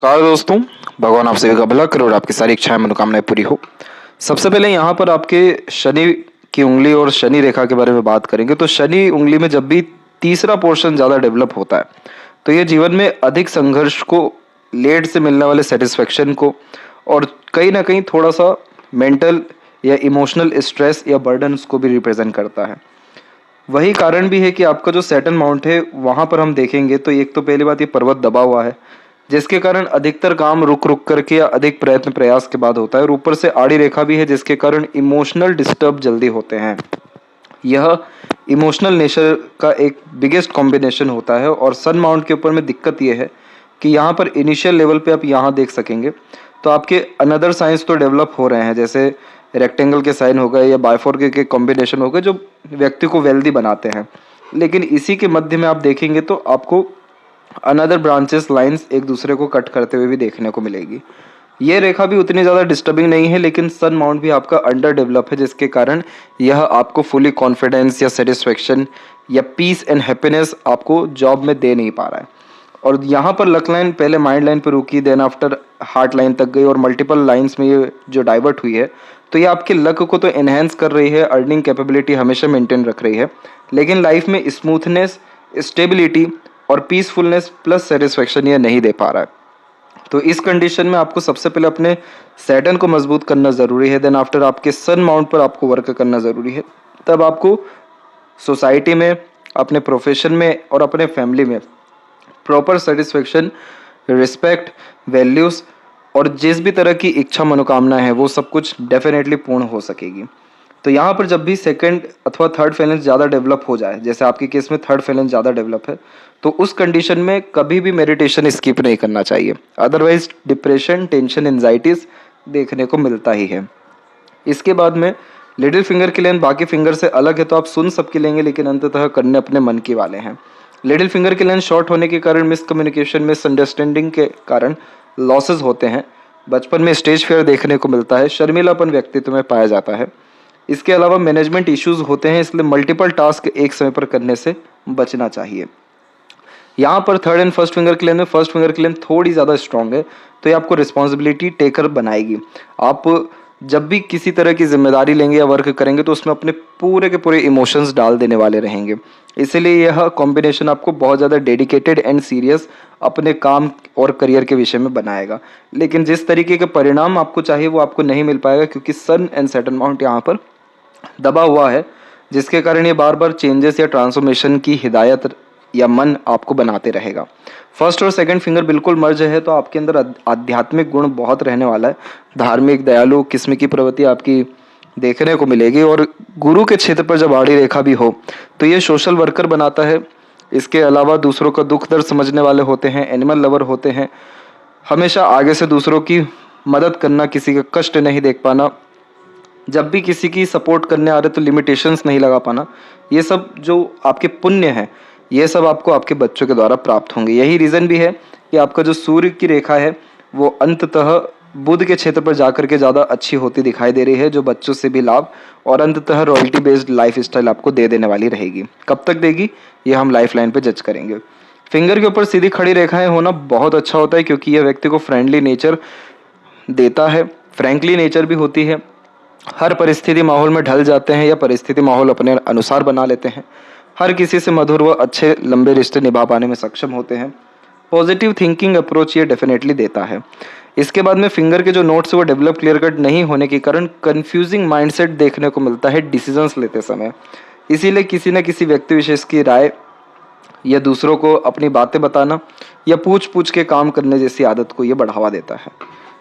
नमस्कार दोस्तों, भगवान आप सभी का भला करे और आपकी सारी इच्छाएं मनोकामनाएं पूरी हो। सबसे पहले यहाँ पर आपके शनि की उंगली और शनि रेखा के बारे में बात करेंगे। तो शनि उंगली में जब भी तीसरा पोर्शन ज़्यादा डेवलप होता है तो ये जीवन में अधिक संघर्ष को, लेट से मिलने वाले सेटिस्फेक्शन को और कहीं ना कहीं थोड़ा सा मेंटल या इमोशनल स्ट्रेस या बर्डन्स को भी रिप्रेजेंट करता है। वही कारण भी है कि आपका जो सैटर्न माउंट है वहाँ पर हम देखेंगे तो एक तो पहली बात ये पर्वत दबा हुआ है, जिसके कारण अधिकतर काम रुक रुक करके या अधिक प्रयत्न प्रयास के बाद होता है, और ऊपर से आड़ी रेखा भी है जिसके कारण इमोशनल डिस्टर्ब जल्दी होते हैं। यह इमोशनल नेचर का एक बिगेस्ट कॉम्बिनेशन होता है। और सन माउंट के ऊपर में दिक्कत यह है कि यहाँ पर इनिशियल लेवल पे आप यहाँ देख सकेंगे तो आपके अनदर साइंस तो डेवलप हो रहे हैं, जैसे रेक्टेंगल के साइन हो गए या बायफोर के कॉम्बिनेशन हो गए जो व्यक्ति को वेल्दी बनाते हैं। लेकिन इसी के मध्य में आप देखेंगे तो आपको अनदर ब्रांचेस लाइंस एक दूसरे को कट करते हुए भी देखने को मिलेगी। ये रेखा भी उतनी ज़्यादा डिस्टर्बिंग नहीं है, लेकिन सन माउंट भी आपका अंडर डेवलप है, जिसके कारण यह आपको फुली कॉन्फिडेंस या सेटिस्फेक्शन या पीस एंड हैप्पीनेस आपको जॉब में दे नहीं पा रहा है। और यहाँ पर लक लाइन पहले माइंड लाइन पर रुकी, देन आफ्टर हार्ट लाइन तक गई और मल्टीपल लाइंस में ये जो डाइवर्ट हुई है, तो ये आपके लक को तो एनहेंस कर रही है, अर्निंग कैपेबिलिटी हमेशा मेंटेन रख रही है, लेकिन लाइफ में स्मूथनेस, स्टेबिलिटी और पीसफुलनेस प्लस सेटिस्फेक्शन ये नहीं दे पा रहा है। तो इस कंडीशन में आपको सबसे पहले अपने सैटर्न को मजबूत करना ज़रूरी है, देन आफ्टर आपके सन माउंट पर आपको वर्क करना ज़रूरी है। तब आपको सोसाइटी में, अपने प्रोफेशन में और अपने फैमिली में प्रॉपर सेटिस्फेक्शन, रिस्पेक्ट, वैल्यूज़ और जिस भी तरह की इच्छा मनोकामना है वो सब कुछ डेफिनेटली पूर्ण हो सकेगी। तो यहाँ पर जब भी सेकंड अथवा थर्ड फैलेंस ज़्यादा डेवलप हो जाए, जैसे आपके केस में थर्ड फैलेंस ज़्यादा डेवलप है, तो उस कंडीशन में कभी भी मेडिटेशन स्किप नहीं करना चाहिए, अदरवाइज डिप्रेशन, टेंशन, एंजाइटीज देखने को मिलता ही है। इसके बाद में लिटिल फिंगर की लेंथ बाकी फिंगर से अलग है, तो आप सुन सबकी लेंगे लेकिन अंततः करने अपने मन के वाले हैं। लिटिल फिंगर की लेंथ शॉर्ट होने के कारण मिसकम्युनिकेशन, मिसअंडरस्टैंडिंग के कारण लॉसेस होते हैं। बचपन में स्टेज फेयर देखने को मिलता है, शर्मिलापन व्यक्तित्व में पाया जाता है। इसके अलावा मैनेजमेंट इश्यूज होते हैं, इसलिए मल्टीपल टास्क एक समय पर करने से बचना चाहिए। यहाँ पर थर्ड एंड फर्स्ट फिंगर के लेंथ में फर्स्ट फिंगर की लेंथ थोड़ी ज़्यादा स्ट्रॉन्ग है, तो ये आपको रिस्पॉन्सिबिलिटी टेकर बनाएगी। आप जब भी किसी तरह की जिम्मेदारी लेंगे या वर्क करेंगे तो उसमें अपने पूरे के पूरे इमोशंस डाल देने वाले रहेंगे। इसीलिए यह कॉम्बिनेशन आपको बहुत ज़्यादा डेडिकेटेड एंड सीरियस अपने काम और करियर के विषय में बनाएगा। लेकिन जिस तरीके के परिणाम आपको चाहिए वो आपको नहीं मिल पाएगा, क्योंकि सन एंड सैटर्न माउंट यहाँ पर दबा हुआ है, जिसके कारण ये बार बार चेंजेस या ट्रांसफॉर्मेशन की हिदायत या मन आपको बनाते रहेगा। फर्स्ट और सेकंड फिंगर बिल्कुल मर्ज है, तो आपके अंदर आध्यात्मिक गुण बहुत रहने वाला है। धार्मिक, दयालु किस्म की प्रवृत्ति आपकी देखने को मिलेगी। और गुरु के क्षेत्र पर जब आड़ी रेखा भी हो तो ये सोशल वर्कर बनाता है। इसके अलावा दूसरों का दुख दर्द समझने वाले होते हैं, एनिमल लवर होते हैं, हमेशा आगे से दूसरों की मदद करना, किसी का कष्ट नहीं देख पाना, जब भी किसी की सपोर्ट करने आ रहे तो लिमिटेशंस नहीं लगा पाना, ये सब जो आपके पुण्य हैं ये सब आपको आपके बच्चों के द्वारा प्राप्त होंगे। यही रीज़न भी है कि आपका जो सूर्य की रेखा है वो अंततः बुध के क्षेत्र पर जाकर के ज़्यादा अच्छी होती दिखाई दे रही है, जो बच्चों से भी लाभ और अंततः रॉयल्टी बेस्ड लाइफ स्टाइल आपको दे देने वाली रहेगी। कब तक देगी ये हम लाइफ लाइन पर जज करेंगे। फिंगर के ऊपर सीधी खड़ी रेखाएं होना बहुत अच्छा होता है, क्योंकि यह व्यक्ति को फ्रेंडली नेचर देता है, फ्रैंकली नेचर भी होती है, हर परिस्थिति माहौल में ढल जाते हैं या परिस्थिति माहौल अपने अनुसार बना लेते हैं, हर किसी से मधुर व अच्छे लंबे रिश्ते निभा पाने में सक्षम होते हैं। पॉजिटिव थिंकिंग अप्रोच ये डेफिनेटली देता है। इसके बाद में फिंगर के जो नोट्स वो डेवलप क्लियर कट नहीं होने के कारण कंफ्यूजिंग माइंडसेट देखने को मिलता है डिसीजंस लेते समय। इसीलिए किसी न किसी व्यक्ति विशेष की राय या दूसरों को अपनी बातें बताना या पूछ पूछ के काम करने जैसी आदत को ये बढ़ावा देता है।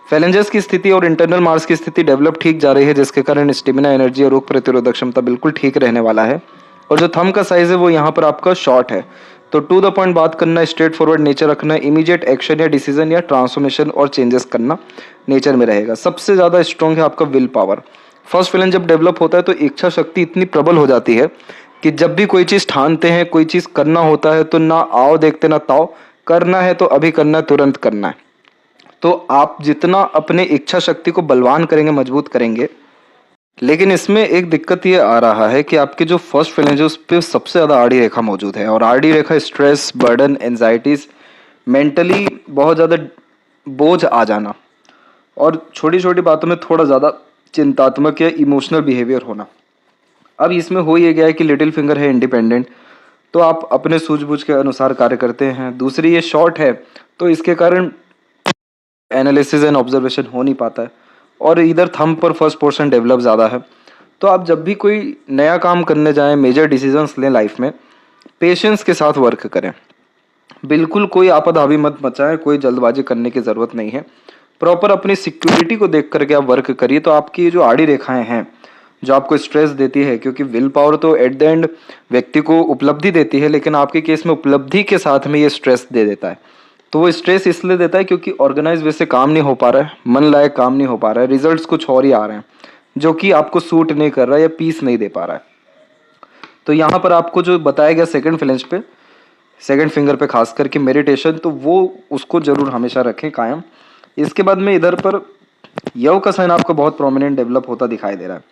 फैलेंजेस की स्थिति और इंटरनल मार्स की स्थिति डेवलप ठीक जा रही है, जिसके कारण स्टेमिना, एनर्जी और रोग प्रतिरोधक क्षमता बिल्कुल ठीक रहने वाला है। और जो थंब का साइज है वो यहाँ पर आपका शॉर्ट है, तो टू द पॉइंट बात करना, स्ट्रेट फॉरवर्ड नेचर रखना, इमीडिएट एक्शन या डिसीजन या ट्रांसफॉर्मेशन और चेंजेस करना नेचर में रहेगा। सबसे ज़्यादा स्ट्रॉन्ग है आपका विल पावर। फर्स्ट फैलेंज जब डेवलप होता है तो इच्छा शक्ति इतनी प्रबल हो जाती है कि जब भी कोई चीज़ ठानते हैं, कोई चीज़ करना होता है तो ना आओ देखते ना ताओ, करना है तो अभी करना है, तुरंत करना है। तो आप जितना अपने इच्छा शक्ति को बलवान करेंगे, मजबूत करेंगे, लेकिन इसमें एक दिक्कत ये आ रहा है कि आपके जो फर्स्ट फैलेंज है उस पर सबसे ज़्यादा आड़ी रेखा मौजूद है। और आड़ी रेखा स्ट्रेस, बर्डन, एंजाइटीज, मेंटली बहुत ज़्यादा बोझ आ जाना और छोटी छोटी बातों में थोड़ा ज़्यादा चिंतात्मक या इमोशनल बिहेवियर होना। अब इसमें हो ये गया है कि लिटिल फिंगर है इंडिपेंडेंट, तो आप अपने सूझबूझ के अनुसार कार्य करते हैं। दूसरी ये शॉर्ट है, तो इसके कारण एनालिसिस एंड ऑब्जर्वेशन हो नहीं पाता है। और इधर थंब पर फर्स्ट पोर्शन डेवलप ज़्यादा है। तो आप जब भी कोई नया काम करने जाएं, मेजर डिसीजंस लें लाइफ में, पेशेंस के साथ वर्क करें। बिल्कुल कोई आपद-हावी मत मचाएं, कोई जल्दबाजी करने की ज़रूरत नहीं है। प्रॉपर अपनी सिक्योरिटी को देख करके आप वर्क करिए, तो आपकी जो आड़ी रेखाएं हैं, जो आपको स्ट्रेस देती है, क्योंकि विल पावर तो एट द एंड व्यक्ति को उपलब्धि देती है, लेकिन आपके केस में उपलब्धि के साथ में ये स्ट्रेस दे देता है। तो वो स्ट्रेस इसलिए देता है क्योंकि ऑर्गेनाइज वे से काम नहीं हो पा रहा है, मन लायक काम नहीं हो पा रहा है, रिजल्ट्स कुछ और ही आ रहे हैं जो कि आपको सूट नहीं कर रहा है या पीस नहीं दे पा रहा है। तो यहाँ पर आपको जो बताया गया सेकंड फ्लेंज पे, सेकंड फिंगर पे खास करके मेडिटेशन, तो वो उसको जरूर हमेशा रखें कायम। इसके बाद में इधर पर यव का साइन आपको बहुत प्रोमिनेंट डेवलप होता दिखाई दे रहा है।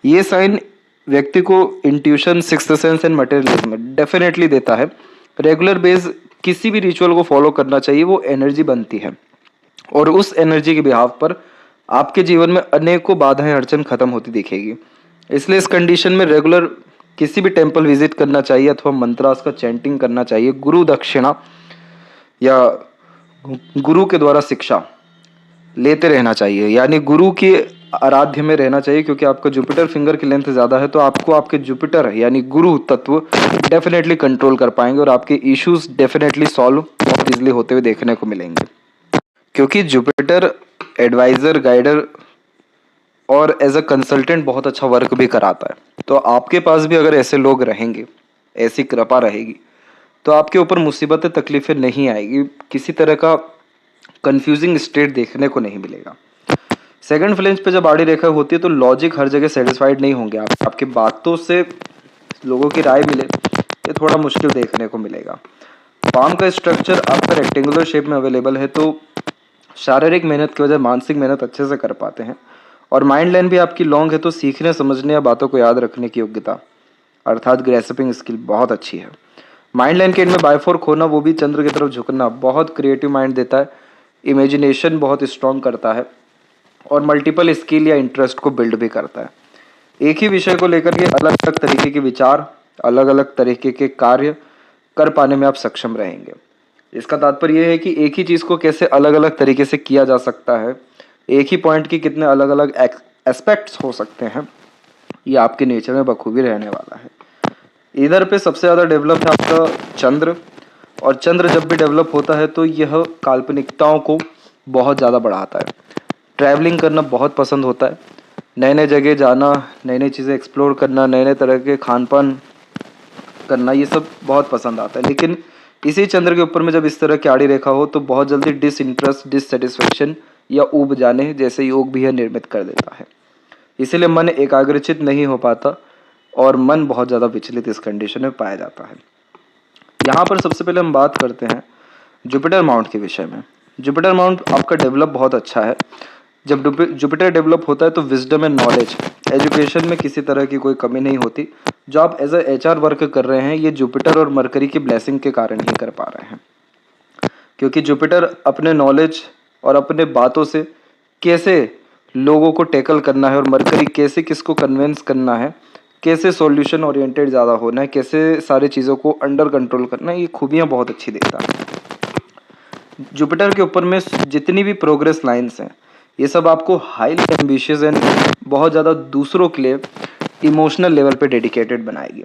ये साइन व्यक्ति को intuition, sixth sense and materialism definitely देता है। रेगुलर बेस किसी भी रिचुअल को फॉलो करना चाहिए, वो एनर्जी बनती है और उस एनर्जी के बिहाव पर आपके जीवन में अनेकों बाधाएं अड़चन खत्म होती दिखेगी। इसलिए इस कंडीशन में रेगुलर किसी भी टेम्पल विजिट करना चाहिए अथवा मंत्रास का चैंटिंग करना चाहिए। गुरु दक्षिणा या गुरु के द्वारा शिक्षा लेते रहना चाहिए, यानी गुरु की आराध्य में रहना चाहिए, क्योंकि आपका जुपिटर फिंगर की लेंथ ज़्यादा है, तो आपको आपके जुपिटर यानी गुरु तत्व डेफिनेटली कंट्रोल कर पाएंगे और आपके इश्यूज डेफिनेटली सॉल्व बहुत इजीली होते हुए देखने को मिलेंगे। क्योंकि जुपिटर एडवाइज़र, गाइडर और एज अ कंसल्टेंट बहुत अच्छा वर्क भी कराता है। तो आपके पास भी अगर ऐसे लोग रहेंगे, ऐसी कृपा रहेगी, तो आपके ऊपर मुसीबतें, तकलीफ़ें नहीं आएगी, किसी तरह का कंफ्यूजिंग स्टेट देखने को नहीं मिलेगा। सेकंड फ्लेंज पे जब आड़ी रेखा होती है तो लॉजिक हर जगह सेटिस्फाइड नहीं होंगे आप, आपकी बातों से लोगों की राय मिले ये थोड़ा मुश्किल देखने को मिलेगा। पाम का स्ट्रक्चर आपका रेक्टेंगुलर शेप में अवेलेबल है, तो शारीरिक मेहनत की वजह मानसिक मेहनत अच्छे से कर पाते हैं। और माइंड लाइन भी आपकी लॉन्ग है, तो सीखने, समझने या बातों को याद रखने की योग्यता अर्थात ग्रेस्पिंग स्किल बहुत अच्छी है। माइंड लाइन के एंड में बायफोर्क होना, वो भी चंद्र की तरफ झुकना, बहुत क्रिएटिव माइंड देता है, इमेजिनेशन बहुत स्ट्रॉन्ग करता है और मल्टीपल स्किल या इंटरेस्ट को बिल्ड भी करता है। एक ही विषय को लेकर के अलग अलग तरीके के विचार, अलग अलग तरीके के कार्य कर पाने में आप सक्षम रहेंगे। इसका तात्पर्य यह है कि एक ही चीज़ को कैसे अलग अलग तरीके से किया जा सकता है, एक ही पॉइंट की कितने अलग अलग एस्पेक्ट्स हो सकते हैं, ये आपके नेचर में बखूबी रहने वाला है। इधर पे सबसे ज़्यादा डेवलप है आपका चंद्र, और चंद्र जब भी डेवलप होता है तो यह काल्पनिकताओं को बहुत ज़्यादा बढ़ाता है। ट्रैवलिंग करना बहुत पसंद होता है, नए नए जगह जाना, नई नई चीज़ें एक्सप्लोर करना, नए नए तरह के खान पान करना, ये सब बहुत पसंद आता है। लेकिन इसी चंद्र के ऊपर में जब इस तरह की आड़ी रेखा हो तो बहुत जल्दी डिसइंटरेस्ट, डिससेटिस्फेक्शन या ऊब जाने जैसे योग भी यह निर्मित कर देता है। इसीलिए मन एकाग्रचित नहीं हो पाता और मन बहुत ज़्यादा विचलित इस कंडीशन में पाया जाता है। यहाँ पर सबसे पहले हम बात करते हैं जुपिटर माउंट के विषय में। जुपिटर माउंट आपका डेवलप बहुत अच्छा है। जब जुपिटर डेवलप होता है तो विजडम एंड नॉलेज, एजुकेशन में किसी तरह की कोई कमी नहीं होती। जो आप एज अ HR वर्क कर रहे हैं, ये जुपिटर और मरकरी की ब्लेसिंग के कारण ही कर पा रहे हैं, क्योंकि जुपिटर अपने नॉलेज और अपने बातों से कैसे लोगों को टैकल करना है और मरकरी कैसे किसको कन्विंस करना है, कैसे सॉल्यूशन ओरिएंटेड ज़्यादा होना है, कैसे सारी चीज़ों को अंडर कंट्रोल करना है, ये खूबियाँ बहुत अच्छी देता है। जुपिटर के ऊपर में जितनी भी प्रोग्रेस लाइंस हैं, ये सब आपको हाईली एम्बिशियस एंड बहुत ज़्यादा दूसरों के लिए इमोशनल लेवल पे डेडिकेटेड बनाएगी।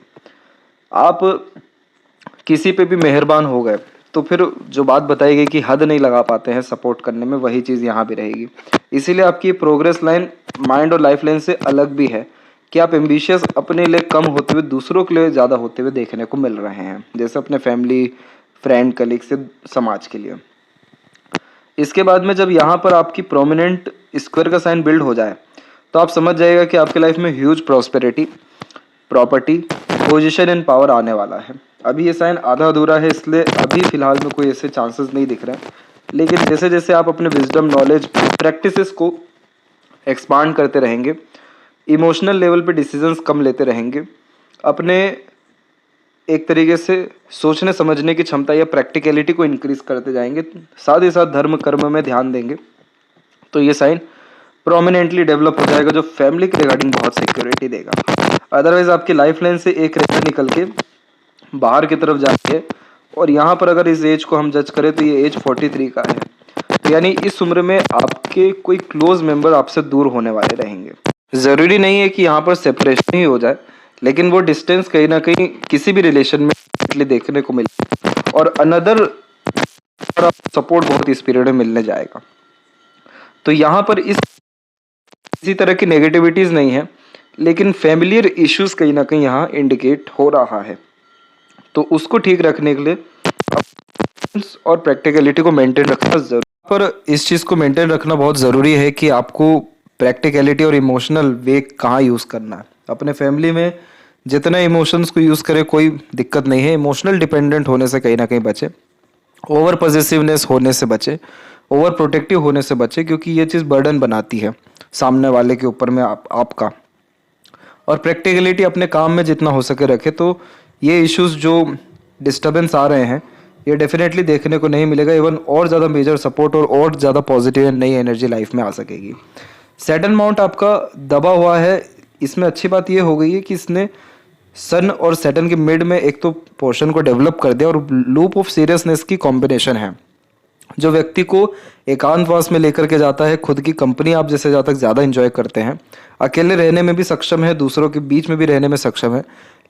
आप किसी पे भी मेहरबान हो गए तो फिर जो बात बताई गई कि हद नहीं लगा पाते हैं सपोर्ट करने में, वही चीज़ यहाँ भी रहेगी। इसीलिए आपकी प्रोग्रेस लाइन माइंड और लाइफ लाइन से अलग भी है कि आप एम्बिशियस अपने लिए कम होते हुए दूसरों के लिए ज़्यादा होते हुए देखने को मिल रहे हैं, जैसे अपने फैमिली, फ्रेंड, कलीग से समाज के लिए। इसके बाद में जब यहाँ पर आपकी प्रोमिनेंट स्क्वायर का साइन बिल्ड हो जाए तो आप समझ जाएगा कि आपके लाइफ में huge prosperity, property, position and power आने वाला है। अभी ये साइन आधा अधूरा है, इसलिए अभी फिलहाल में कोई ऐसे चांसेस नहीं दिख रहे हैं। लेकिन जैसे जैसे आप अपने विजडम, नॉलेज, प्रैक्टिसेस को एक्सपांड करते रहेंगे, इमोशनल लेवल पे डिसीजंस कम लेते रहेंगे, अपने एक तरीके से सोचने समझने की क्षमता या प्रैक्टिकलिटी को इंक्रीज करते जाएंगे, साथ ही साथ धर्म कर्म में ध्यान देंगे, तो ये साइन प्रोमिनेंटली डेवलप हो जाएगा, जो फैमिली के रिगार्डिंग बहुत सिक्योरिटी देगा। अदरवाइज आपकी लाइफ लाइन से एक रेखा निकल के बाहर की तरफ जाती है, और यहाँ पर अगर इस एज को हम जज करें तो ये एज 43 का है, यानी इस उम्र में आपके कोई क्लोज मेंबर आपसे दूर होने वाले रहेंगे। ज़रूरी नहीं है कि यहाँ पर सेपरेशन ही हो जाए, लेकिन वो डिस्टेंस कहीं ना कहीं किसी भी रिलेशन में देखने को मिले, और अनदर सपोर्ट बहुत इस पीरियड में मिलने जाएगा। तो यहाँ पर इसी तरह की नेगेटिविटीज नहीं है, लेकिन फैमिलियर इश्यूज कहीं ना कहीं यहाँ इंडिकेट हो रहा है, तो उसको ठीक रखने के लिए और प्रैक्टिकलिटी को मेंटेन रखना जरूरी। पर इस चीज़ को मेंटेन रखना बहुत ज़रूरी है कि आपको प्रैक्टिकलिटी और इमोशनल वे कहाँ यूज़ करना है। अपने फैमिली में जितना इमोशंस को यूज़ करे कोई दिक्कत नहीं है, इमोशनल डिपेंडेंट होने से कहीं ना कहीं बचे, ओवर पॉजिटिवनेस होने से बचे, ओवर प्रोटेक्टिव होने से बचे, क्योंकि ये चीज़ बर्डन बनाती है सामने वाले के ऊपर में आपका। और प्रैक्टिकलिटी अपने काम में जितना हो सके रखे, तो ये इश्यूज जो डिस्टर्बेंस आ रहे हैं ये डेफिनेटली देखने को नहीं मिलेगा। इवन और ज़्यादा मेजर सपोर्ट और ज़्यादा पॉजिटिव एंड नई एनर्जी लाइफ में आ सकेगी। सैटर्न माउंट आपका दबा हुआ है, इसमें अच्छी बात ये हो गई है कि इसने सन और सैटर्न के मिड में एक तो पोर्शन को डेवलप कर दिया, और लूप ऑफ सीरियसनेस की कॉम्बिनेशन है जो व्यक्ति को एकांतवास में लेकर के जाता है। खुद की कंपनी आप जैसे जहाँ तक ज़्यादा इंजॉय करते हैं, अकेले रहने में भी सक्षम है, दूसरों के बीच में भी रहने में सक्षम है,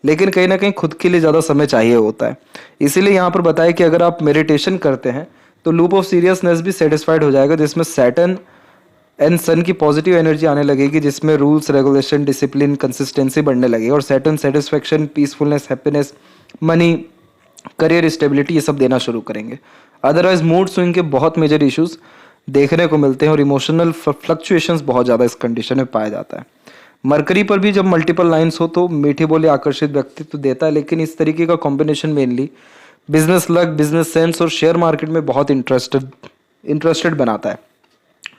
लेकिन कहीं ना कहीं खुद के लिए ज़्यादा समय चाहिए होता है। इसीलिए यहाँ पर बताया कि अगर आप मेडिटेशन करते हैं तो लूप ऑफ सीरियसनेस भी सेटिस्फाइड हो जाएगा, जिसमें सैटर्न एंड सन की पॉजिटिव एनर्जी आने लगेगी, जिसमें रूल्स रेगुलेशन डिसिप्लिन कंसिस्टेंसी बढ़ने लगेगी, और Saturn satisfaction peacefulness happiness money career stability ये सब देना शुरू करेंगे। अदरवाइज मूड स्विंग के बहुत मेजर इश्यूज देखने को मिलते हैं, और इमोशनल फ्लक्चुएशंस बहुत ज़्यादा इस कंडीशन में पाया जाता है। मरकरी पर भी जब मल्टीपल लाइंस हो तो मीठे बोले आकर्षित व्यक्तित्व देता है, लेकिन इस तरीके का combination mainly business luck, business sense और शेयर मार्केट में बहुत इंटरेस्टेड बनाता है।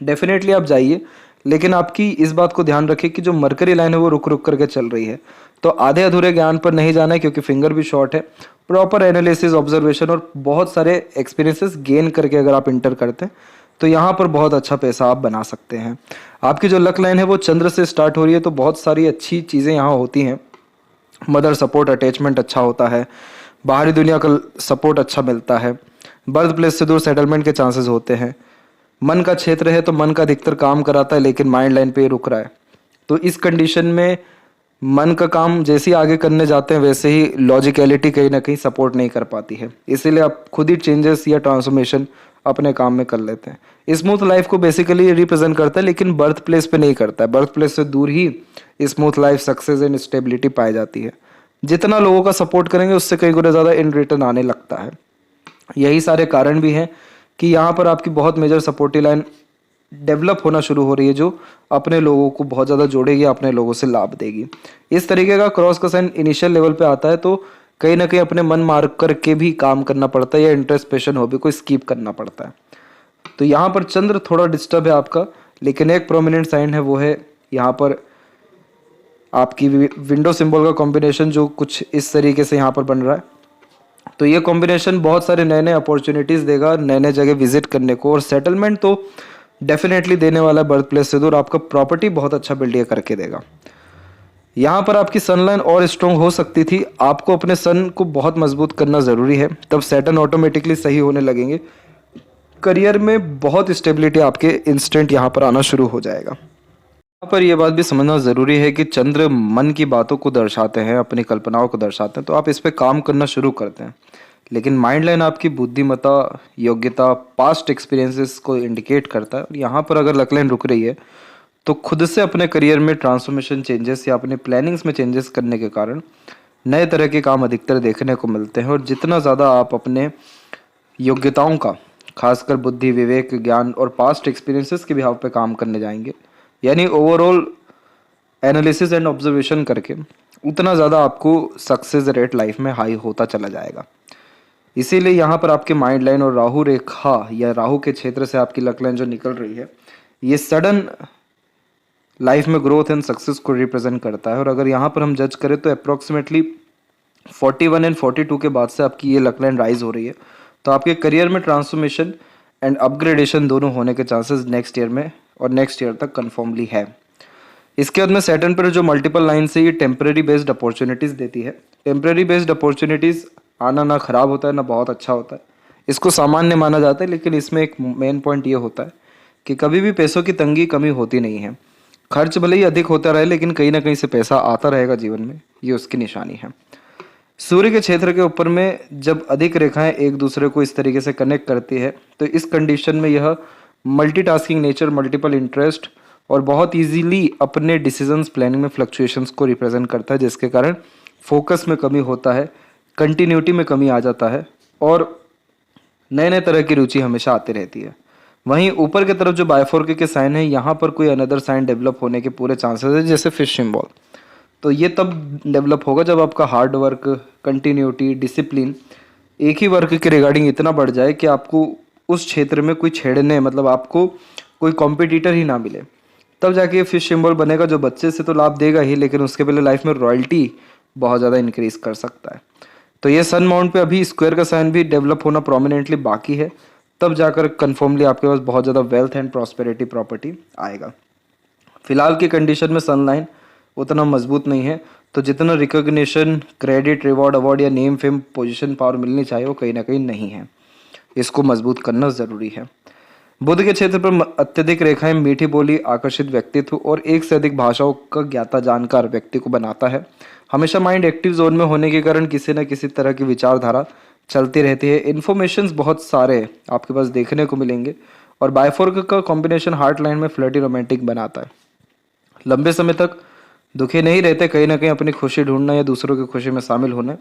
डेफिनेटली आप जाइए, लेकिन आपकी इस बात को ध्यान रखें कि जो मरकरी लाइन है वो रुक रुक करके चल रही है, तो आधे अधूरे ज्ञान पर नहीं जाना है, क्योंकि फिंगर भी शॉर्ट है। प्रॉपर एनालिसिस, ऑब्जर्वेशन और बहुत सारे एक्सपीरियंसेस गेन करके अगर आप इंटर करते हैं तो यहाँ पर बहुत अच्छा पैसा आप बना सकते हैं। आपकी जो लक लाइन है वो चंद्र से स्टार्ट हो रही है, तो बहुत सारी अच्छी चीज़ें यहाँ होती हैं। मदर सपोर्ट, अटैचमेंट अच्छा होता है, बाहरी दुनिया का सपोर्ट अच्छा मिलता है, बर्थ प्लेस से दूर सेटलमेंट के चांसेस होते हैं। मन का क्षेत्र है तो मन का अधिकतर काम कराता है, लेकिन माइंड लाइन पे रुक रहा है, तो इस कंडीशन में मन का काम जैसे ही आगे करने जाते हैं वैसे ही लॉजिकलिटी कहीं ना कहीं सपोर्ट नहीं कर पाती है, इसीलिए आप खुद ही चेंजेस या ट्रांसफॉर्मेशन अपने काम में कर लेते हैं। स्मूथ लाइफ को बेसिकली रिप्रेजेंट करता है, लेकिन बर्थ प्लेस पे नहीं करता है। बर्थ प्लेस से दूर ही smooth life, success and stability पाई जाती है। जितना लोगों का सपोर्ट करेंगे उससे कई गुना ज़्यादा इन रिटर्न आने लगता है। यही सारे कारण भी हैं कि यहाँ पर आपकी बहुत मेजर सपोर्टिव लाइन डेवलप होना शुरू हो रही है, जो अपने लोगों को बहुत ज़्यादा जोड़ेगी, अपने लोगों से लाभ देगी। इस तरीके का क्रॉस का साइन इनिशियल लेवल पे आता है, तो कहीं ना कहीं अपने मन मार करके भी काम करना पड़ता है, या इंटरेस्ट पैशन हॉबी को स्किप करना पड़ता है। तो यहाँ पर चंद्र थोड़ा डिस्टर्ब है आपका, लेकिन एक प्रोमिनेंट साइन है, वो है यहाँ पर आपकी विंडो सिंबल का कॉम्बिनेशन, जो कुछ इस तरीके से यहाँ पर बन रहा है। तो ये कॉम्बिनेशन बहुत सारे नए नए अपॉर्चुनिटीज़ देगा, नए नए जगह विजिट करने को, और सेटलमेंट तो डेफिनेटली देने वाला बर्थ प्लेस से दूर। आपका प्रॉपर्टी बहुत अच्छा बिल्ड ये करके देगा। यहाँ पर आपकी सनलाइन और स्ट्रॉन्ग हो सकती थी, आपको अपने सन को बहुत मजबूत करना ज़रूरी है, तब सैटर्न ऑटोमेटिकली सही होने लगेंगे। करियर में बहुत स्टेबिलिटी आपके इंस्टेंट यहाँ पर आना शुरू हो जाएगा। यहाँ पर यह बात भी समझना ज़रूरी है कि चंद्र मन की बातों को दर्शाते हैं, अपनी कल्पनाओं को दर्शाते हैं, तो आप इस पर काम करना शुरू करते हैं, लेकिन माइंड लाइन आपकी बुद्धिमत्ता, योग्यता, पास्ट एक्सपीरियंसेस को इंडिकेट करता है। और यहाँ पर अगर लक लाइन रुक रही है तो खुद से अपने करियर में ट्रांसफॉर्मेशन चेंजेस या अपने प्लानिंग्स में चेंजेस करने के कारण नए तरह के काम अधिकतर देखने को मिलते हैं। और जितना ज़्यादा आप अपने योग्यताओं का, खासकर बुद्धि, विवेक, ज्ञान और पास्ट एक्सपीरियंसेस के बिहाव पे काम करने जाएंगे, यानी ओवरऑल एनालिसिस एंड ऑब्जर्वेशन करके, उतना ज़्यादा आपको सक्सेस रेट लाइफ में हाई होता चला जाएगा। इसीलिए यहाँ पर आपके माइंड लाइन और राहु रेखा या राहु के क्षेत्र से आपकी लक लाइन जो निकल रही है, ये सडन लाइफ में ग्रोथ एंड सक्सेस को रिप्रेजेंट करता है। और अगर यहाँ पर हम जज करें तो अप्रोक्सीमेटली 41 एंड 42 के बाद से आपकी ये लक लाइन राइज हो रही है, तो आपके करियर में ट्रांसफॉर्मेशन एंड अपग्रेडेशन दोनों होने के चांसेस नेक्स्ट ईयर में और नेक्स्ट ईयर तक कन्फर्मली है। इसके बाद में सैटर्न पर जो मल्टीपल लाइन से ये टेम्परेरी बेस्ड अपॉर्चुनिटीज़ देती है। टेम्परेरी बेस्ड अपॉर्चुनिटीज़ आना ना खराब होता है ना बहुत अच्छा होता है, इसको सामान्य माना जाता है, लेकिन इसमें एक मेन पॉइंट ये होता है कि कभी भी पैसों की तंगी कमी होती नहीं है। खर्च भले ही अधिक होता रहे लेकिन कहीं ना कहीं से पैसा आता रहेगा जीवन में, ये उसकी निशानी है। सूर्य के क्षेत्र के ऊपर में जब अधिक रेखाएं एक दूसरे को इस तरीके से कनेक्ट करती है तो इस कंडीशन में यह मल्टीटास्किंग नेचर, मल्टीपल इंटरेस्ट और बहुत इजीली अपने डिसीजंस प्लानिंग में फ्लक्चुएशंस को रिप्रेजेंट करता है, जिसके कारण फोकस में कमी होता है, कंटिन्यूटी में कमी आ जाता है और नए नए तरह की रुचि हमेशा आती रहती है। वहीं ऊपर की तरफ जो बायफोर्के के साइन है, यहाँ पर कोई अनदर साइन डेवलप होने के पूरे चांसेस है, जैसे फिश सिंबल। तो ये तब डेवलप होगा जब आपका हार्ड वर्क, कंटिन्यूटी, डिसिप्लिन एक ही वर्क के रिगार्डिंग इतना बढ़ जाए कि आपको उस क्षेत्र में कोई छेड़ने, मतलब आपको कोई कॉम्पिटिटर ही ना मिले, तब जाके ये फिश सिंबल बनेगा, जो बच्चे से तो लाभ देगा ही लेकिन उसके पहले लाइफ में रॉयल्टी बहुत ज़्यादा इंक्रीज कर सकता है। तो ये सन माउंट पे अभी स्क्वायर का साइन भी डेवलप होना प्रोमिनेंटली बाकी है, तब जाकर कन्फर्मली आपके पास बहुत ज़्यादा वेल्थ एंड प्रॉस्पेरिटी प्रॉपर्टी आएगा। फिलहाल की कंडीशन में सन लाइन उतना मजबूत नहीं है, तो जितना रिकॉग्निशन, क्रेडिट, रिवॉर्ड, अवार्ड या नेम, फेम, पोजीशन, पावर मिलनी चाहिए वो कहीं ना कहीं नहीं है। इसको मजबूत करना ज़रूरी है। बुध के क्षेत्र पर अत्यधिक रेखाएं मीठी बोली, आकर्षित व्यक्तित्व और एक से अधिक भाषाओं का ज्ञाता जानकार व्यक्ति को बनाता है। हमेशा माइंड एक्टिव जोन में होने के कारण किसी न किसी तरह की विचारधारा चलती रहती है। इन्फॉर्मेशंस बहुत सारे आपके पास देखने को मिलेंगे और बायफोर्क का कॉम्बिनेशन हार्ट लाइन में फ्लर्टी रोमांटिक बनाता है। लंबे समय तक दुखी नहीं रहते, कहीं ना कहीं अपनी खुशी ढूंढना या दूसरों की खुशी में शामिल होना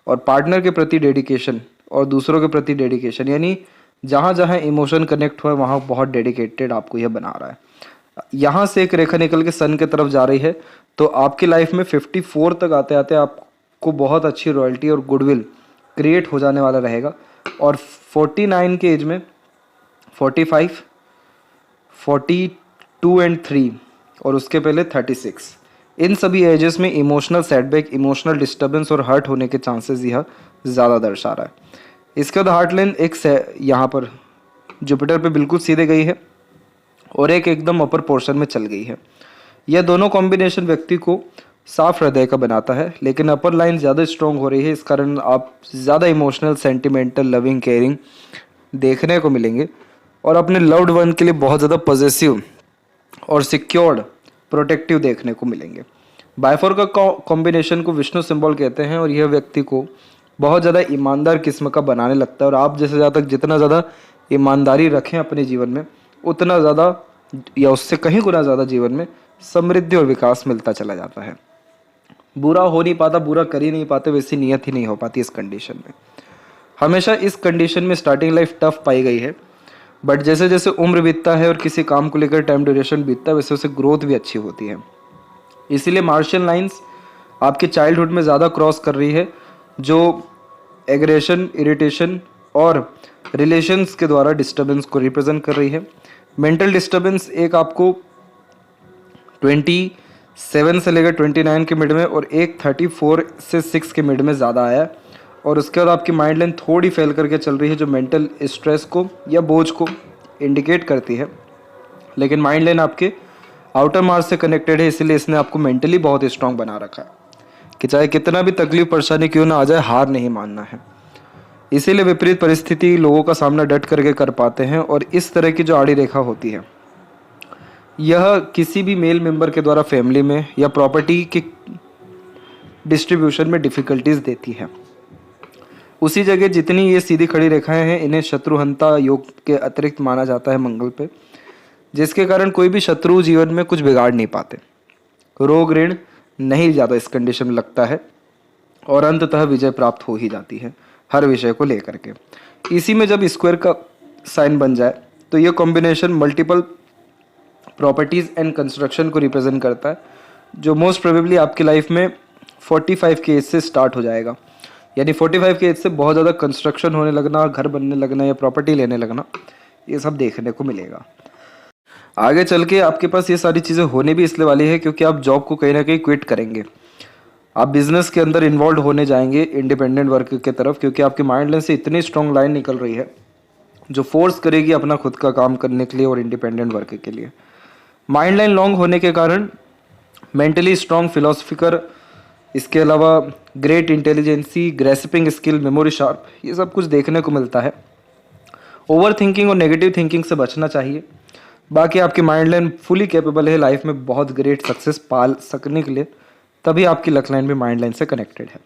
और पार्टनर के प्रति डेडिकेशन और दूसरों के प्रति डेडिकेशन, यानी जहाँ जहाँ इमोशन कनेक्ट हुआ है वहाँ बहुत डेडिकेटेड आपको यह बना रहा है। यहाँ से एक रेखा निकल के सन की तरफ जा रही है, तो आपकी लाइफ में 54 तक आते आते आपको बहुत अच्छी रॉयल्टी और गुडविल क्रिएट हो जाने वाला रहेगा। और 49 के एज में 45, 42 एंड 3 और उसके पहले 36, इन सभी एजेस में इमोशनल सेटबैक, इमोशनल डिस्टर्बेंस और हर्ट होने के चांसेस यह ज़्यादा दर्शा रहा है। इसके बाद हार्ट लाइन एक यहाँ पर जुपिटर पे बिल्कुल सीधे गई है और एक एकदम अपर पोर्शन में चल गई है। यह दोनों कॉम्बिनेशन व्यक्ति को साफ हृदय का बनाता है, लेकिन अपर लाइन ज़्यादा स्ट्रॉन्ग हो रही है, इस कारण आप ज़्यादा इमोशनल, सेंटिमेंटल, लविंग, केयरिंग देखने को मिलेंगे और अपने लव्ड वन के लिए बहुत ज़्यादा पॉजेसिव और सिक्योर्ड, प्रोटेक्टिव देखने को मिलेंगे। बायफोर का कॉम्बिनेशन को विष्णु सिंबल कहते हैं और यह व्यक्ति को बहुत ज़्यादा ईमानदार किस्म का बनाने लगता है और आप जैसे ज़्यादा जितना ज़्यादा ईमानदारी रखें अपने जीवन में, उतना ज़्यादा या उससे कहीं गुना ज़्यादा जीवन में समृद्धि और विकास मिलता चला जाता है। बुरा हो नहीं पाता, बुरा कर ही नहीं पाते, वैसी नियत ही नहीं हो पाती इस कंडीशन में। हमेशा इस कंडीशन में स्टार्टिंग लाइफ टफ पाई गई है, बट जैसे जैसे उम्र बीतता है और किसी काम को लेकर टाइम ड्यूरेशन बीतता है, वैसे वैसे ग्रोथ भी अच्छी होती है। इसीलिए मार्शियल लाइन्स आपके चाइल्डहुड में ज़्यादा क्रॉस कर रही है, जो एग्रेशन, इरिटेशन और रिलेशंस के द्वारा डिस्टर्बेंस को रिप्रेजेंट कर रही है। मेंटल डिस्टर्बेंस एक आपको 27 से लेकर 29 के मिड में और एक 34 से 6 के मिड में ज़्यादा आया है और उसके बाद आपकी माइंड लाइन थोड़ी फैल करके चल रही है, जो मेंटल स्ट्रेस को या बोझ को इंडिकेट करती है। लेकिन माइंड लाइन आपके आउटर मार्स से कनेक्टेड है, इसलिए इसने आपको मेंटली बहुत स्ट्रांग बना रखा है कि चाहे कितना भी तकलीफ परेशानी क्यों ना आ जाए, हार नहीं मानना है। इसीलिए विपरीत परिस्थिति लोगों का सामना डट करके कर पाते हैं और इस तरह की जो आड़ी रेखा होती है, यह किसी भी मेल मेंबर के द्वारा फैमिली में या प्रॉपर्टी के डिस्ट्रीब्यूशन में डिफ़िकल्टीज देती है। उसी जगह जितनी ये सीधी खड़ी रेखाएं हैं, इन्हें शत्रुहंता योग के अतिरिक्त माना जाता है मंगल पे, जिसके कारण कोई भी शत्रु जीवन में कुछ बिगाड़ नहीं पाते। रोग ऋण नहीं ज़्यादा इस कंडीशन में लगता है और अंततः विजय प्राप्त हो ही जाती है हर विषय को लेकर के। इसी में जब स्क्वायर का साइन बन जाए तो ये combination multiple properties and construction को रिप्रेजेंट करता है, जो मोस्ट प्रोबेबली आपकी लाइफ में 45 के एज से स्टार्ट हो जाएगा। यानी 45 के एज से बहुत ज़्यादा कंस्ट्रक्शन होने लगना, घर बनने लगना या प्रॉपर्टी लेने लगना, ये सब देखने को मिलेगा। आगे चल के आपके पास ये सारी चीज़ें होने भी इसलिए वाली है क्योंकि आप जॉब को कहीं ना कहीं क्विट करेंगे। आप बिजनेस के अंदर इन्वॉल्व होने जाएंगे इंडिपेंडेंट वर्क की तरफ, क्योंकि आपकी माइंड लाइन से इतनी स्ट्रॉन्ग लाइन निकल रही है जो फोर्स करेगी अपना खुद का काम करने के लिए और इंडिपेंडेंट वर्क के लिए। माइंड लाइन लॉन्ग होने के कारण मेंटली स्ट्रॉन्ग, फिलोसफिकर, इसके अलावा great intelligence, grasping skill, memory sharp, ये सब कुछ देखने को मिलता है। ओवर थिंकिंग और नेगेटिव थिंकिंग से बचना चाहिए। बाकी आपकी माइंड लाइन फुली कैपेबल है लाइफ में बहुत ग्रेट सक्सेस पाल सकने के लिए, तभी आपकी लक लाइन भी माइंड लाइन से कनेक्टेड है।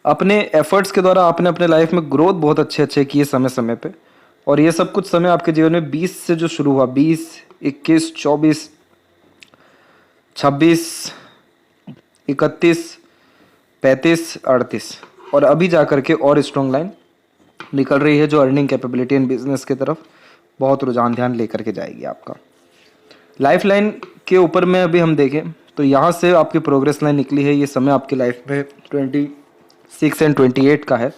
अपने एफर्ट्स के द्वारा आपने अपने लाइफ में ग्रोथ बहुत अच्छे अच्छे किए समय समय पे, और ये सब कुछ समय आपके जीवन में 20 से जो शुरू हुआ, 20, 21, 24, 26, 31, 35, 38, और अभी जा करके और स्ट्रॉन्ग लाइन निकल रही है जो अर्निंग कैपेबिलिटी एंड बिजनेस की तरफ बहुत रुझान ध्यान लेकर के जाएगी आपका। लाइफ लाइन के ऊपर में अभी हम देखें तो यहाँ से आपकी प्रोग्रेस लाइन निकली है। ये समय आपकी लाइफ में 26 एंड 28 का है।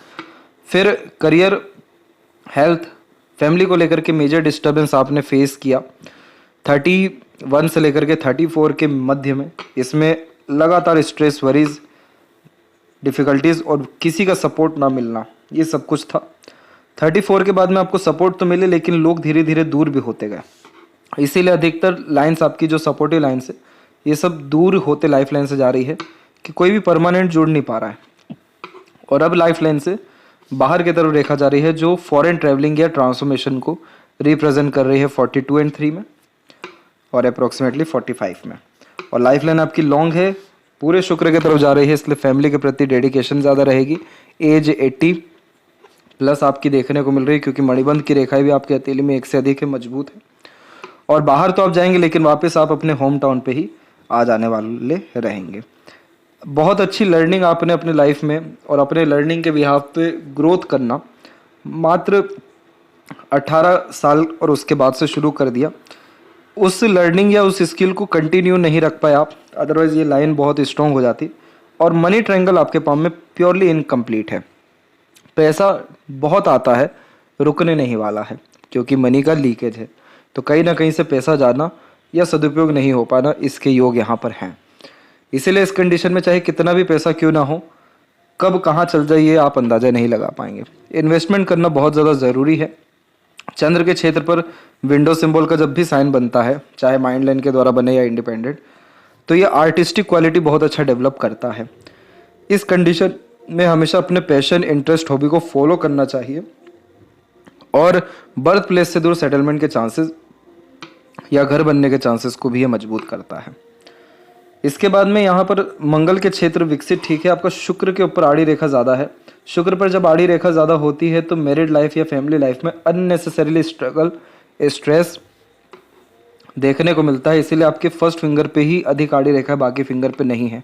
फिर करियर, हेल्थ, फैमिली को लेकर के मेजर डिस्टर्बेंस आपने फेस किया 31 से लेकर के 34 के मध्य में। इसमें लगातार स्ट्रेस, वरीज, डिफ़िकल्टीज़ और किसी का सपोर्ट ना मिलना, ये सब कुछ था। 34 के बाद में आपको सपोर्ट तो मिले, लेकिन लोग धीरे धीरे दूर भी होते गए। इसीलिए अधिकतर लाइंस आपकी जो सपोर्टिव लाइन्स है ये सब दूर होते लाइफ लाइन से जा रही है कि कोई भी परमानेंट जुड़ नहीं पा रहा है। और अब लाइफ लाइन से बाहर की तरफ रेखा जा रही है जो फॉरेन ट्रैवलिंग या ट्रांसफॉर्मेशन को रिप्रेजेंट कर रही है 42 एंड 3 में और अप्रोक्सीमेटली 45 में। और लाइफ लाइन आपकी लॉन्ग है, पूरे शुक्र की तरफ जा रही है, इसलिए फैमिली के प्रति डेडिकेशन ज़्यादा रहेगी। एज 80 प्लस आपकी देखने को मिल रही है, क्योंकि मणिबंध की रेखाएं भी आपके हथेली में एक से अधिक है, मजबूत है। और बाहर तो आप जाएंगे, लेकिन वापस आप अपने होम टाउन पे ही आ जाने वाले रहेंगे। बहुत अच्छी लर्निंग आपने अपने लाइफ में और अपने लर्निंग के बिहाफ पे ग्रोथ करना मात्र 18 साल और उसके बाद से शुरू कर दिया। उस लर्निंग या उस स्किल को कंटिन्यू नहीं रख पाए आप, अदरवाइज ये लाइन बहुत स्ट्रॉन्ग हो जाती। और मनी ट्रायंगल आपके पाम में प्योरली इनकम्प्लीट है। पैसा बहुत आता है, रुकने नहीं वाला है, क्योंकि मनी का लीकेज है। तो कहीं ना कहीं से पैसा जाना या सदुपयोग नहीं हो पाना, इसके योग यहाँ पर हैं। इसीलिए इस कंडीशन में चाहे कितना भी पैसा क्यों ना हो, कब कहाँ चल जाए ये आप अंदाज़ा नहीं लगा पाएंगे। इन्वेस्टमेंट करना बहुत ज़्यादा ज़रूरी है। चंद्र के क्षेत्र पर विंडो सिंबल का जब भी साइन बनता है, चाहे माइंड लाइन के द्वारा बने या इंडिपेंडेंट, तो ये आर्टिस्टिक क्वालिटी बहुत अच्छा डेवलप करता है। इस कंडीशन में हमेशा अपने पैशन, इंटरेस्ट, हॉबी को फॉलो करना चाहिए। और बर्थ प्लेस से दूर सेटलमेंट के चांसेस या घर बनने के चांसेस को भी ये मजबूत करता है। इसके बाद में यहाँ पर मंगल के क्षेत्र विकसित ठीक है। आपका शुक्र के ऊपर आड़ी रेखा ज़्यादा है। शुक्र पर जब आड़ी रेखा ज़्यादा होती है तो मैरिड लाइफ या फैमिली लाइफ में अननेसेसरीली स्ट्रगल, स्ट्रेस देखने को मिलता है। इसीलिए आपके फर्स्ट फिंगर पे ही अधिक आड़ी रेखा है, बाकी फिंगर पे नहीं है,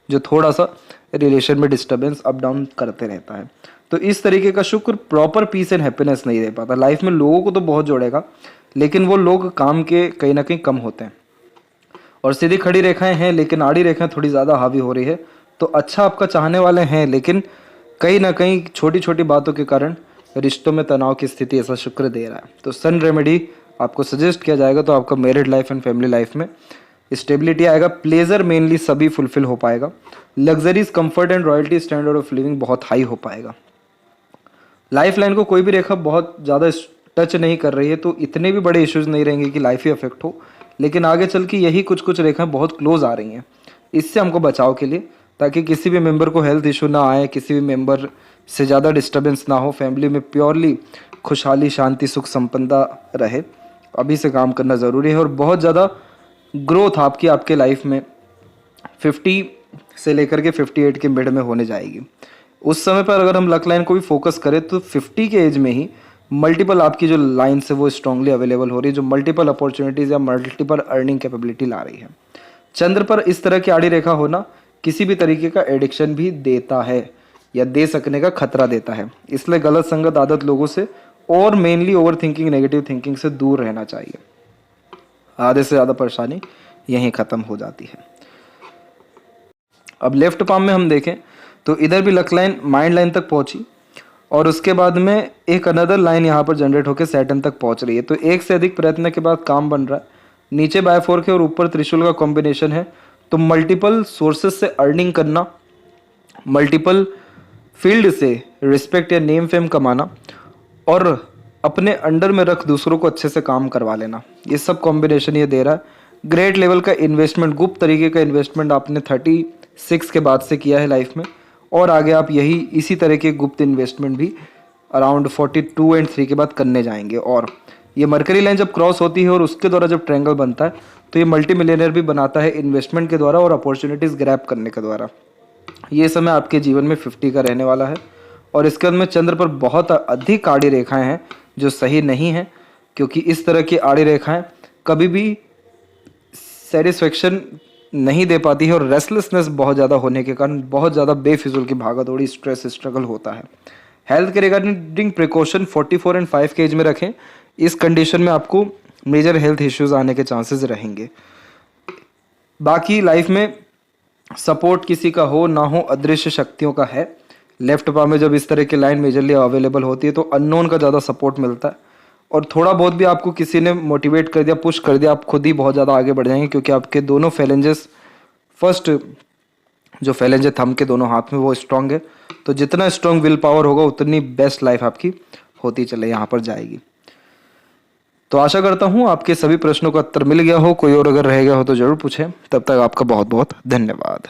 जो थोड़ा सा रिलेशन में डिस्टर्बेंस अप डाउन करते रहता है। तो इस तरीके का शुक्र प्रॉपर पीस एंड हैप्पीनेस नहीं दे पाता। लाइफ में लोगों को तो बहुत जोड़ेगा, लेकिन वो लोग काम के कहीं ना कहीं कम होते हैं। और सीधी खड़ी रेखाएं हैं, लेकिन आड़ी रेखाएं थोड़ी ज़्यादा हावी हो रही है। तो अच्छा आपका चाहने वाले हैं, लेकिन कहीं ना कहीं छोटी छोटी बातों के कारण रिश्तों में तनाव की स्थिति ऐसा शुक्र दे रहा है। तो सन रेमेडी आपको सजेस्ट किया जाएगा तो आपका married life and family life में स्टेबिलिटी आएगा। प्लेजर मेनली सभी फुलफिल हो पाएगा। Luxuries, comfort and royalty standard of living बहुत हाई हो पाएगा। लाइफ लाइन को कोई भी रेखा बहुत ज़्यादा टच नहीं कर रही है, तो इतने भी बड़े इश्यूज नहीं रहेंगे कि लाइफ ही अफेक्ट हो। लेकिन आगे चल के यही कुछ कुछ रेखाएं बहुत क्लोज आ रही हैं। इससे हमको बचाव के लिए, ताकि किसी भी मेंबर को हेल्थ इशू ना आए, किसी भी मेंबर से ज़्यादा डिस्टर्बेंस ना हो, फैमिली में प्योरली खुशहाली, शांति, सुख, संपन्नता रहे, अभी से काम करना ज़रूरी है। और बहुत ज़्यादा ग्रोथ आपकी आपके लाइफ में 50 से लेकर के 58 के मिड में होने जाएगी। उस समय पर अगर हम लक लाइन को भी फोकस करें तो 50 के एज में ही मल्टीपल आपकी जो लाइन्स है वो स्ट्रांगली अवेलेबल हो रही है, जो मल्टीपल अपॉर्चुनिटीज़ या मल्टीपल अर्निंग कैपेबिलिटी ला रही है। चंद्र पर इस तरह की आड़ी रेखा होना किसी भी तरीके का एडिक्शन भी देता है या दे सकने का खतरा देता है। इसलिए गलत संगत, आदत लोगों से और mainly over thinking, negative thinking से दूर रहना चाहिए। आधे से ज़्यादा परेशानी यहीं ख़त्म हो जाती है। अब लेफ्ट पाम में हम देखें तो इधर भी लक लाइन माइंड लाइन तक पहुंची, और उसके बाद में एक अनदर लाइन यहाँ पर जनरेट होकर सैटर्न तक पहुंच रही है। तो एक से अधिक प्रयत्न के बाद काम बन रहा है। नीचे बाय 4 के और ऊपर त्रिशूल का कॉम्बिनेशन है, तो मल्टीपल सोर्सेस से अर्निंग करना, मल्टीपल फील्ड से रिस्पेक्ट या नेम फेम कमाना और अपने अंडर में रख दूसरों को अच्छे से काम करवा लेना, ये सब कॉम्बिनेशन ये दे रहा है। ग्रेट लेवल का इन्वेस्टमेंट, गुप्त तरीके का इन्वेस्टमेंट आपने 36 के बाद से किया है लाइफ में, और आगे आप यही इसी तरह के गुप्त इन्वेस्टमेंट भी अराउंड 42 एंड 3 के बाद करने जाएंगे। और ये मरकरी लाइन जब क्रॉस होती है और उसके द्वारा जब ट्रायंगल बनता है तो ये मल्टी मिलियनर भी बनाता है इन्वेस्टमेंट के द्वारा और अपॉर्चुनिटीज़ ग्रैब करने के द्वारा। ये समय आपके जीवन में 50 का रहने वाला है और इसके अंदर में चंद्र पर बहुत अधिक आड़ी रेखाएं हैं जो सही नहीं है, क्योंकि इस तरह की आड़ी रेखाएं कभी भी सेटिस्फेक्शन नहीं दे पाती है और रेस्टलेसनेस बहुत ज़्यादा होने के कारण बहुत ज़्यादा बेफिजूल की भागदौड़ी, स्ट्रेस, स्ट्रगल होता है। हेल्थ के रिगार्डिंग प्रिकॉशन 44 एंड 5 के एज में रखें। इस कंडीशन में आपको मेजर हेल्थ इश्यूज आने के चांसेस रहेंगे। बाकी लाइफ में सपोर्ट किसी का हो ना हो, अदृश्य शक्तियों का है। लेफ्ट पा में जब इस तरह की लाइन मेजरली अवेलेबल होती है तो अननोन का ज़्यादा सपोर्ट मिलता है और थोड़ा बहुत भी आपको किसी ने मोटिवेट कर दिया, पुश कर दिया, आप खुद ही बहुत ज़्यादा आगे बढ़ जाएंगे, क्योंकि आपके दोनों फैलेंजेस, फर्स्ट जो फैलेंज है थंब के दोनों हाथ में, वो स्ट्रांग है। तो जितना स्ट्रांग विल पावर होगा उतनी बेस्ट लाइफ आपकी होती चले यहाँ पर जाएगी। तो आशा करता हूँ आपके सभी प्रश्नों का उत्तर मिल गया हो। कोई और अगर रह गया हो तो ज़रूर पूछें। तब तक आपका बहुत बहुत धन्यवाद।